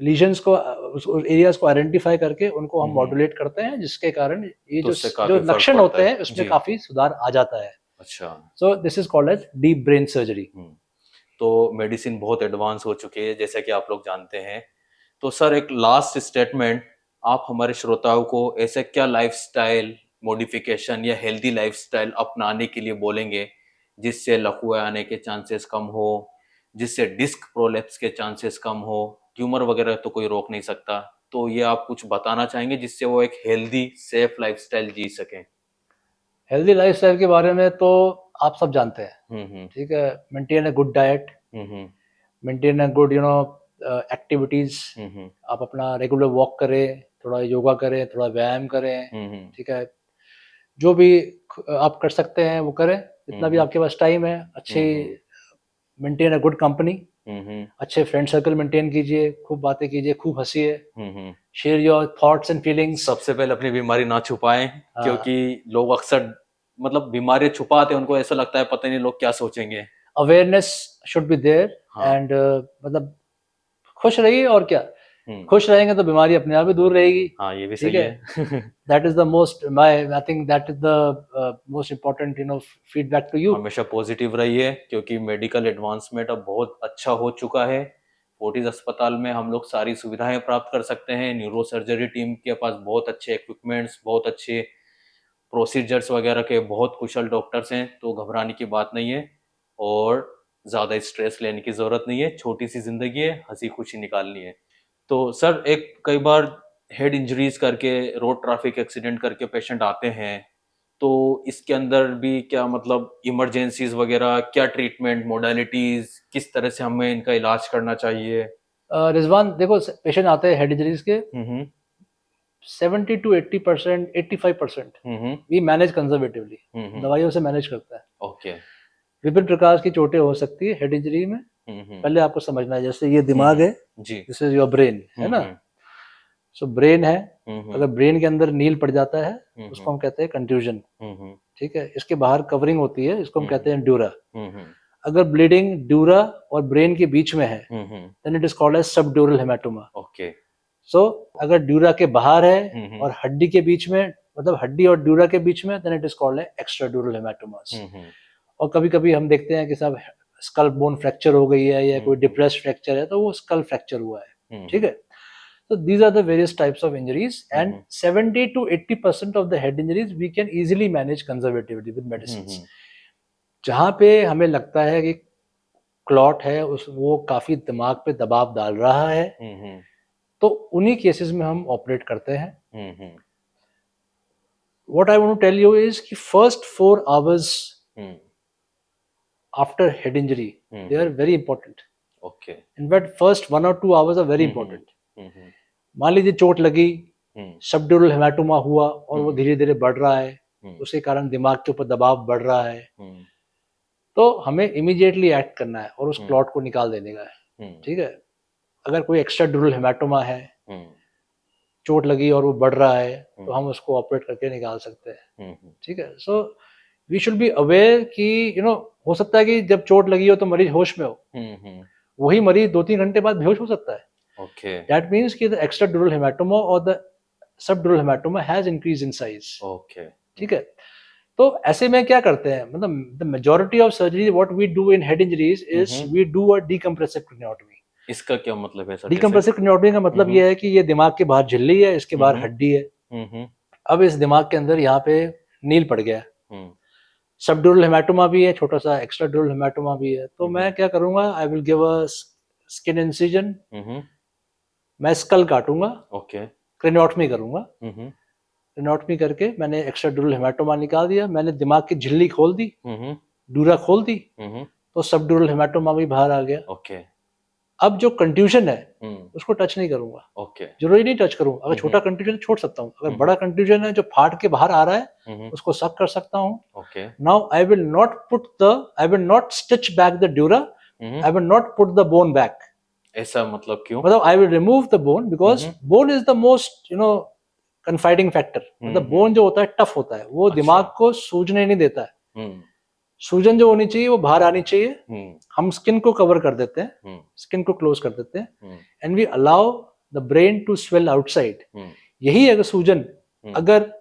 लीजन्स को उस एरियाज को आइडेंटिफाई करके उनको हम मॉड्यूलेट करते हैं, जिसके कारण ये तो उससे जो काफी फर्क लक्षण पड़ता होते है। हैं उसमें जी। काफी सुधार आ जाता है। अच्छा, so this is called as deep brain surgery. तो मेडिसिन बहुत एडवांस हो चुकी है जैसा कि आप लोग जानते हैं। तो सर एक लास्ट स्टेटमेंट आप हमारे श्रोताओं को ऐसे क्या लाइफस्टाइल मॉडिफिकेशन या हेल्दी लाइफस्टाइल अपनाने के लिए बोलेंगे जिससे लकवा आने के चांसेस कम हो, जिससे डिस्क प्रोलेप्स के चांसेस कम हो, ट्यूमर वगैरह तो कोई रोक नहीं सकता, तो ये आप कुछ बताना चाहेंगे जिससे वो एक हेल्दी सेफ लाइफस्टाइल जी सकें? हेल्दी लाइफस्टाइल के बारे में तो आप सब जानते हैं, ठीक है। Maintain a good diet, maintain a good activities, आप अपना रेगुलर वॉक करें, थोड़ा योगा करें, थोड़ा व्यायाम करें, ठीक है। जो भी आप कर सकते हैं वो करें, जितना भी आपके पास टाइम है। अच्छी मेंटेन अ गुड कंपनी, अच्छे फ्रेंड सर्कल मेंटेन कीजिए, खूब बातें कीजिए, खूब हंसिए, share your thoughts and feelings. सबसे पहले अपनी बीमारी ना छुपाएं, क्योंकि लोग अक्सर मतलब बीमारी छुपाते हैं, उनको ऐसा लगता है पता नहीं लोग क्या सोचेंगे। Awareness should be there and मतलब खुश रहिए, और क्या, खुश रहेंगे तो बीमारी अपने आप ही दूर रहेगी। हाँ, ये भी सही है। That is the most I think that is the most important feedback to you. हमेशा पॉजिटिव रहिए, क्योंकि मेडिकल एडवांसमेंट अब बहुत अच्छा हो चुका है। फोर्टिस अस्पताल में हम लोग सारी सुविधाएं प्राप्त कर सकते हैं। न्यूरो सर्जरी टीम के पास बहुत अच्छे इक्विपमेंट्स, बहुत अच्छे प्रोसीजर्स वगैरह के बहुत कुशल डॉक्टर्स हैं, तो घबराने की बात नहीं है और ज़्यादा स्ट्रेस लेने की ज़रूरत नहीं है। छोटी सी ज़िंदगी है, हंसी खुशी निकालनी है। तो सर एक कई बार हेड इंजरीज करके, रोड ट्रैफिक एक्सीडेंट करके पेशेंट आते हैं, तो इसके अंदर भी क्या मतलब इमरजेंसीज वगैरह, क्या ट्रीटमेंट मोडालिटीज, किस तरह से हमें इनका इलाज करना चाहिए? रिजवान देखो, पेशेंट आते हैं हेड इंजरीज के 70 to 80%, 85% वी मैनेज कंजर्वेटिवली, दवाइयों से मैनेज करता है। ओके। विभिन्न प्रकार की चोटें हो सकती है हेड इंजरी में। पहले आपको समझना है, जैसे ये दिमाग है, दिस इज योर ब्रेन, है ना। सो ब्रेन है, अगर ब्रेन के अंदर नील पड़ जाता है उसको हम कहते हैं कंट्यूजन, ठीक है। इसके बाहर कवरिंग होती है, इसको हम कहते हैं ड्यूरा। अगर ब्लीडिंग ड्यूरा और ब्रेन के बीच में है then it is called as subdural hematoma. Okay. So अगर ड्यूरा के बाहर है और हड्डी के बीच में, मतलब हड्डी और ड्यूरा के बीच में, then it is called extradural hematomas. और कभी कभी हम देखते हैं कि सब स्कल बोन फ्रैक्चर हो गई है या कोई डिप्रेस्ड फ्रैक्चर है, तो वो स्कल फ्रैक्चर हुआ है, ठीक है। So these are the various types of injuries, and 70 to 80% of the head injuries we can easily manage conservatively with medicines. जहाँ पे हमें लगता है कि क्लॉट है, वो काफी दिमाग पे दबाव डाल रहा है, तो उन्हीं केसेस में हम ऑपरेट करते हैं। What I want to tell you is कि first 4 hours after head injury they are very important. Okay. In fact, first 1 or 2 hours are very important. मान लीजिए चोट लगी, सबड्यूरल हेमाटोमा हुआ और वो धीरे धीरे बढ़ रहा है, उसके कारण दिमाग के ऊपर दबाव बढ़ रहा है, तो हमें इमीडिएटली एक्ट करना है और उस क्लॉट को निकाल देने का है, ठीक है। अगर कोई एक्स्ट्रा ड्यूरल हेमाटोमा है, चोट लगी और वो बढ़ रहा है, तो हम उसको ऑपरेट करके निकाल सकते हैं, ठीक है। So we should be aware कि हो सकता है कि जब चोट लगी हो तो मरीज होश में हो, वही मरीज 2-3 घंटे बाद बेहोश हो सकता है। Okay. That means कि the extradural hematoma or the subdural hematoma has increased in size. Okay. ठीक है। तो ऐसे में क्या करते हैं, मतलब the majority of surgery what we do in head injuries is we do a decompressive craniotomy. इसका क्या मतलब है सर? Decompressive craniotomy का मतलब ये है कि ये दिमाग के बाहर झिल्ली है, इसके बाहर हड्डी है, अब इस दिमाग के अंदर यहाँ पे नील पड़ गया है, सबड्यूरल हेमाटोमा भी है, छोटा सा एक्स्ट्राड्यूरल हेमाटोमा भी है। तो मैं क्या करूंगा, I will give a skin incision, मैं स्कल काटूंगा, ओके, क्रेनियोटमी करूंगा। क्रेनियोटमी करके मैंने एक्स्ट्राड्यूरल हेमाटोमा निकाल दिया, मैंने दिमाग की झिल्ली खोल दी, डूरा खोल दी, तो सबड्यूरल हेमाटोमा भी बाहर आ गया। ओके, अब जो कंट्यूजन है उसको टच नहीं करूंगा, ओके, जरूरी नहीं टच करूं, अगर छोटा कंट्यूजन छोड़ सकता हूं, अगर बड़ा कंट्यूजन है जो फाट के बाहर आ रहा है उसको सक कर सकता हूं। Okay, now I will not stitch back the dura, I will not put the bone back. ऐसा मतलब क्यों? मतलब I will remove the bone, because bone is the most कन्फाइडिंग factor. मतलब बोन जो होता है टफ होता है, वो दिमाग को सूजने नहीं देता है। सूजन जो होनी चाहिए वो बाहर आनी चाहिए। हम स्किन को कवर कर देते हैं, स्किन को क्लोज कर देते हैं, and we allow the brain to swell outside. यही अगर सूजन अगर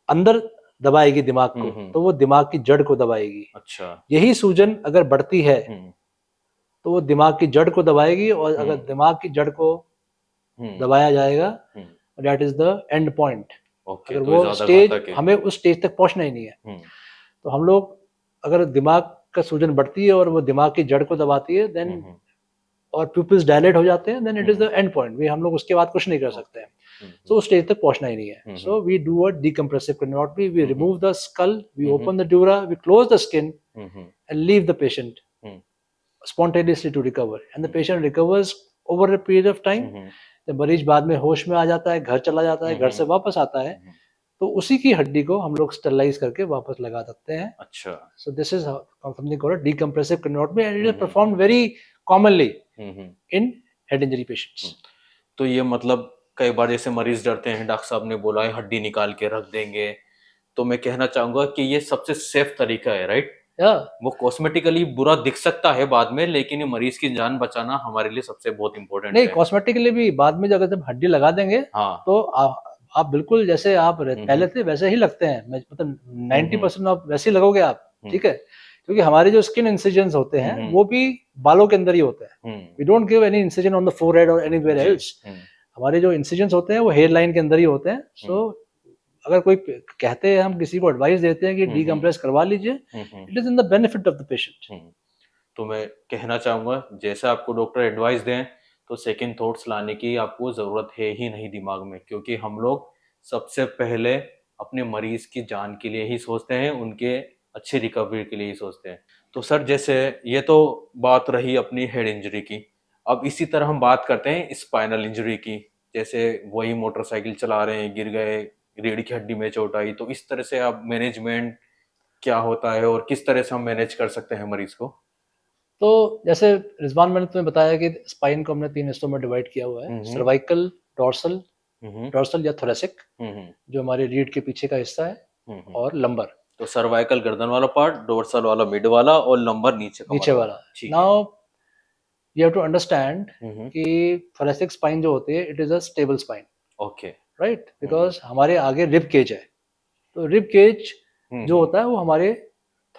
अंदर दबाएगी दिमाग को, तो वो दिमाग की जड़ को दबाएगी। अच्छा, यही सूजन अगर बढ़ती है तो वो दिमाग की जड़ को दबाएगी, और अगर दिमाग की जड़ को दबाया जाएगा, that is the end point. अगर वो स्टेज, हमें उस स्टेज तक पहुंचना ही नहीं है। तो हम लोग, अगर दिमाग का सूजन बढ़ती है और वो दिमाग की जड़ को दबाती है, देन और प्यूपिल्स डायलेट हो जाते हैं, then it is the end point. हम लोग उसके बाद कुछ नहीं कर सकते हैं, तो उस स्टेज तक पहुंचना ही नहीं है। So we do a decompressive craniotomy, we remove the skull, we open the dura, we close the skin and leave the patient spontaneously to recover, and the patient recovers over a period of time. जब मरीज बाद में होश में आ जाता है, घर चला जाता है, घर से वापस आता है, तो उसी की हड्डी को हम लोग स्टरलाइज करके वापस लगा सकते हैं। अच्छा, so this is something called decompressive craniotomy, and it is performed very commonly in head injury patients. तो ये मतलब कई बार जैसे मरीज डरते हैं, डॉक्टर साहब ने बोला है हड्डी निकाल के रख देंगे, तो मैं कहना चाहूंगा कि ये सबसे सेफ तरीका है, राइट? वो कॉस्मेटिकली बुरा दिख सकता है बाद में, लेकिन ये मरीज की जान बचाना हमारे लिए सबसे बहुत इंपॉर्टेंट है। नहीं, कॉस्मेटिकली भी बाद में अगर जब हड्डी लगा देंगे, हाँ, तो आप बिल्कुल जैसे आप पहले थे वैसे ही लगते हैं। मतलब 90% आप वैसे ही लगोगे आप, ठीक है? क्योंकि हमारे जो स्किन इंसिजन्स होते हैं वो भी बालों के अंदर ही होते हैं। We don't give any incision on the forehead or anywhere else. हमारे जो इंसिजन्स होते हैं वो हेयर लाइन के अंदर ही होते हैं। सो अगर कोई कहते हैं, हम किसी को एडवाइस देते हैं कि डीकम्प्रेस करवा लीजिए, it is in the benefit of the patient. तो मैं कहना चाहूंगा, जैसे आपको डॉक्टर एडवाइस दें तो सेकंड थॉट्स लाने की आपको जरूरत है ही नहीं दिमाग में, क्योंकि हम लोग सबसे पहले अपने मरीज की जान के लिए ही सोचते हैं, उनके अच्छी रिकवरी के लिए ही सोचते हैं। तो सर, जैसे ये तो बात रही अपनी हेड इंजरी की, अब इसी तरह हम बात करते हैं स्पाइनल इंजरी की। जैसे वही मोटरसाइकिल चला रहे हैं, गिर गए, रीढ़ की हड्डी में चोट आई, तो इस तरह से आप मैनेजमेंट क्या होता है और किस तरह से हम मैनेज कर सकते हैं मरीज को? तो जैसे रिजवान, मैंने तुम्हें बताया कि स्पाइन को हमने 3 हिस्सों में डिवाइड किया हुआ है, सर्वाइकल, डोर्सल या थोरेसिक, जो हमारे रीढ़ के पीछे का हिस्सा है, और लंबर। तो सर्वाइकल गर्दन वाला पार्ट, डोर्सल वाला मिड वाला, और लंबर नीचे वाला। Now you have to understand कि थोरेसिक स्पाइन जो होती है, it is a stable spine. Okay, right, because हमारे आगे रिब केज है, तो रिब केज जो होता है वो हमारे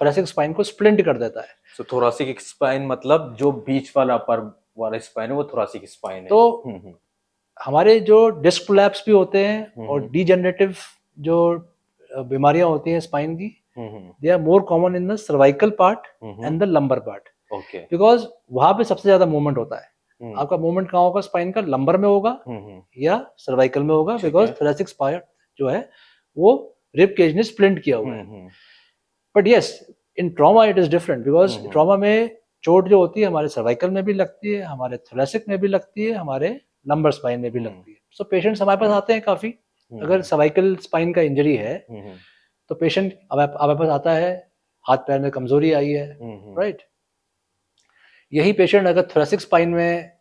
थोरेसिक स्पाइन को स्प्लिंट कर देता है। तो थोरेसिक स्पाइन मतलब जो बीच वाला अपर वाला स्पाइन है वो थोरेसिक स्पाइन है। तो हमारे जो डिस्क प्रोलैप्स भी होते हैं और डीजेनरेटिव जो बीमारियां होती हैं स्पाइन की, they are more common in the cervical part and the lumbar part. Okay, because वहां पे सबसे ज्यादा मूवमेंट होता है। आपका मूवमेंट कहाँ होगा स्पाइन का? लंबर में होगा या सर्वाइकल में होगा, बिकॉज थोरेसिक पार्ट जो है वो रिब केज ने स्प्लिंट किया हुआ है। But yes, in trauma it is different, because trauma में चोट जो होती है हमारे सर्वाइकल में भी लगती है, हमारे थोरेसिक में भी लगती है, हमारे लंबर स्पाइन में भी लगती है। सो पेशेंट्स हमारे पास आते हैं काफी, अगर सर्वाइकल स्पाइन का इंजरी है तो पेशेंट हमारे पास आता है, हाथ पैर में कमजोरी आई है, राइट। यही पेशेंट अगर थोरेसिक स्पाइन में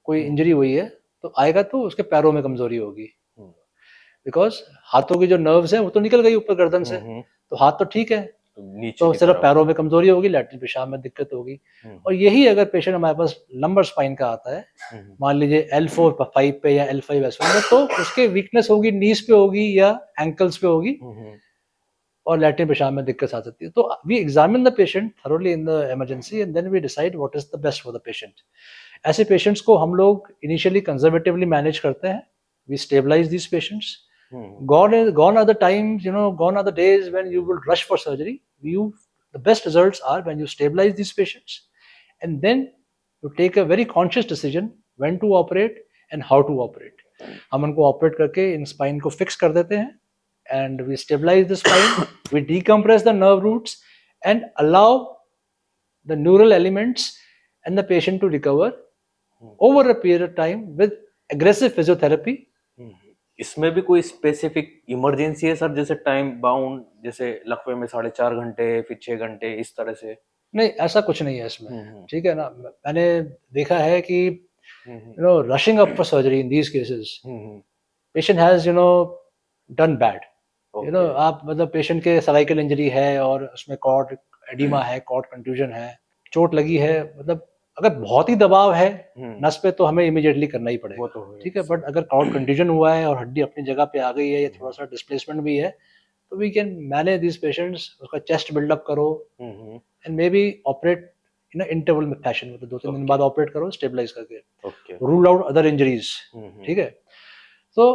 कोई इंजरी हुई है तो आएगा तो उसके पैरों में कमजोरी होगी, बिकॉज हाथों की जो नर्व्स हैं वो तो निकल गई ऊपर गर्दन से, तो हाथ तो ठीक है, तो सिर्फ पैरों में कमजोरी होगी, लैट्रिन पेशाब में दिक्कत होगी। और यही अगर पेशेंट हमारे पास लंबर स्पाइन का आता है, मान लीजिए L4-5 पे या L5-S1 में, तो उसके वीकनेस होगी नीज पे होगी या एंकल्स पे होगी, और लैट्रिन पेशाब में दिक्कत आ सकती है। तो we examine the patient thoroughly in the emergency and then we decide what is the best for the patient. ऐसे पेशेंट्स को हम लोग इनिशियली कंजर्वेटिवली मैनेज करते हैं, we stabilise these patients, Gone are the times, gone are the days when you will rush for surgery. The best results are when you stabilize these patients, and then you take a very conscious decision when to operate and how to operate. हम उनको operate करके इन spine को fix कर देते हैं, and we stabilize the spine, we decompress the nerve roots and allow the neural elements and the patient to recover over a period of time with aggressive physiotherapy. इसमें भी कोई specific emergency है sir, जैसे time bound, जैसे लकवे में 4.5 घंटे फिर 6 घंटे इस तरह से? नहीं, ऐसा कुछ नहीं है इसमें, ठीक है ना। मैंने देखा है कि rushing up for surgery in these cases, patient has done bad. आप मतलब पेशेंट के सर्वाइकल इंजरी है और उसमें कॉर्ड एडिमा है, कॉर्ड कंट्यूजन है, चोट लगी है, मतलब अगर बहुत ही दबाव है नस पे तो हमें इमीडिएटली करना ही पड़ेगा, ठीक है। बट अगर कॉर्ड कंट्यूजन हुआ है और हड्डी अपनी जगह पे आ गई है या थोड़ा सा डिस्प्लेसमेंट भी है, तो we can manage this patients, उसका चेस्ट बिल्डअप करो and maybe operate in interval में फैशन, मतलब 2-3 दिन बाद ऑपरेट करो स्टेबलाइज करके, रूल आउट अदर इंजरीज, ठीक है। तो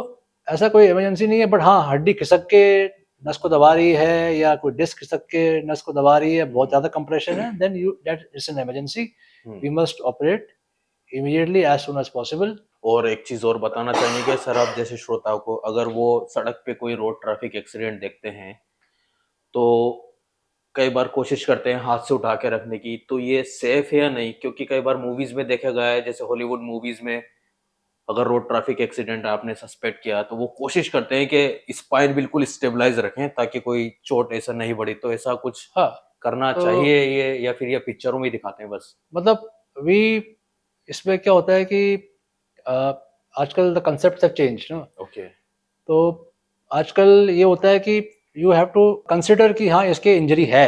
ऐसा कोई इमरजेंसी नहीं है, बट हाँ, हड्डी खिसक के नस को दबा रही है या कोई डिस्क खिसक के नस को दबा रही है, बहुत ज्यादा कंप्रेशन है, then that is an emergency, we must operate immediately as soon as possible. और एक चीज और बताना चाहेंगे सर आप जैसे श्रोताओं को, अगर वो सड़क पे कोई रोड ट्रैफिक एक्सीडेंट देखते हैं तो कई बार कोशिश करते हैं हाथ से उठा के रखने की, तो ये सेफ है या नहीं? क्योंकि कई बार मूवीज में देखा गया है, जैसे हॉलीवुड मूवीज में अगर रोड ट्रैफिक एक्सीडेंट आपने सस्पेक्ट किया तो वो कोशिश करते हैं कि स्पाइन बिल्कुल स्टेबलाइज रखें ताकि कोई चोट ऐसा नहीं बढ़ी, तो ऐसा कुछ करना चाहिए ये, या फिर ये पिक्चरों में दिखाते हैं बस? मतलब इसमें क्या होता है कि आजकल द कंसेप्ट्स हैव चेंज्ड ना। ओके, तो आजकल ये होता है कि यू हैव टू कंसिडर कि हाँ इसके इंजरी है,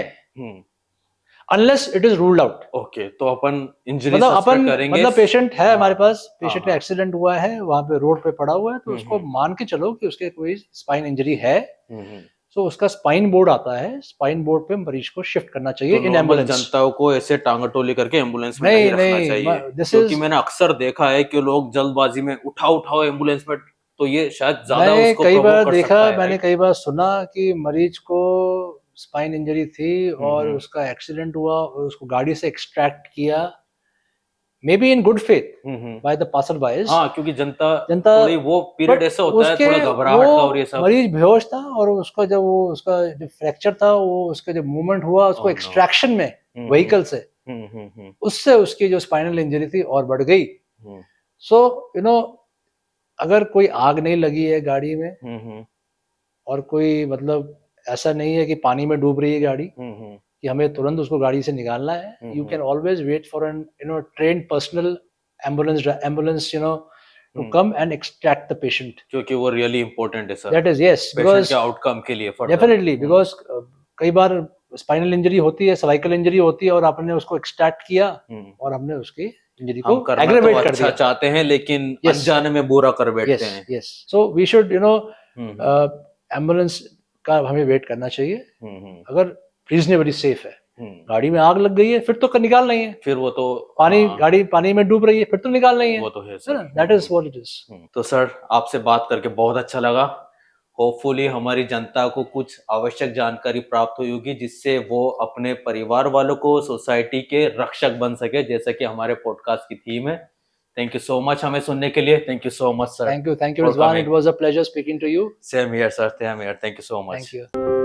unless it is ruled out. Okay, तो अपन इंजरी सस्पेक्ट करेंगे, मतलब पेशेंट है हमारे पास, पेशेंट का एक्सीडेंट हुआ है, वहां पे रोड पे पड़ा हुआ है, तो उसको मान के चलो कि उसके कोई स्पाइन इंजरी है, तो उसका स्पाइन बोर्ड आता है, स्पाइन बोर्ड पे मरीज को शिफ्ट करना चाहिए इन एम्बुलेंस। जनताओं को ऐसे टांगटोली करके एम्बुलेंस में नहीं रखना चाहिए, क्योंकि मैंने अक्सर देखा है कि लोग जल्दबाजी में उठाओ एम्बुलेंस में, तो ये शायद ज्यादा उसको कई बार देखा, मैंने कई बार सुना कि मरीज को स्पाइन इंजरी थी और उसका एक्सीडेंट हुआ और उसको गाड़ी से एक्सट्रैक्ट किया, may be in good faith by the passer buyers. हाँ, क्योंकि जनता वो पीरियड ऐसा होता है थोड़ा घबराहट का और ये सब। मरीज बेहोश था और उसका उसका जो फ्रैक्चर था, वो उसका जो मूवमेंट हुआ उसको एक्सट्रैक्शन में व्हीकल से, उससे उसकी जो स्पाइनल इंजरी थी और बढ़ गई। सो अगर कोई आग नहीं लगी है गाड़ी में और कोई मतलब ऐसा नहीं है कि पानी में डूब रही है गाड़ी कि हमें तुरंत उसको गाड़ी से निकालना है, you can always wait for an trained personal ambulance to come and extract the patient, क्योंकि वो रियली इंपॉर्टेंट है sir. That is yes, patient के आउटकम के लिए डेफिनेटली, बिकॉज कई बार स्पाइनल इंजरी होती है, सर्वाइकल इंजरी होती है और आपने उसको एक्सट्रैक्ट किया और हमने उसकी इंजरी को एग्रेवेट कर दिया। चाहते हैं लेकिन अनजाने में बुरा कर बैठते हैं। Yes, so we should ambulance का हमें वेट करना चाहिए अगर रीजनेबली सेफ है। गाड़ी में आग लग गई है फिर तो निकाल नहीं है, फिर वो तो गाड़ी पानी में डूब रही है फिर तो निकाल नहीं है, वो तो है sir, that is what it is. तो सर आपसे बात करके बहुत अच्छा लगा, होपफुली हमारी जनता को कुछ आवश्यक जानकारी प्राप्त हुई होगी जिससे वो अपने परिवार वालों को, सोसाइटी के रक्षक बन सके, जैसा कि हमारे पॉडकास्ट की थीम है। थैंक यू सो मच हमें सुनने के लिए। Thank you so much sir. Thank you Rizwan, it was a pleasure speaking to you. Same here sir, same here. Thank you so much. Thank you.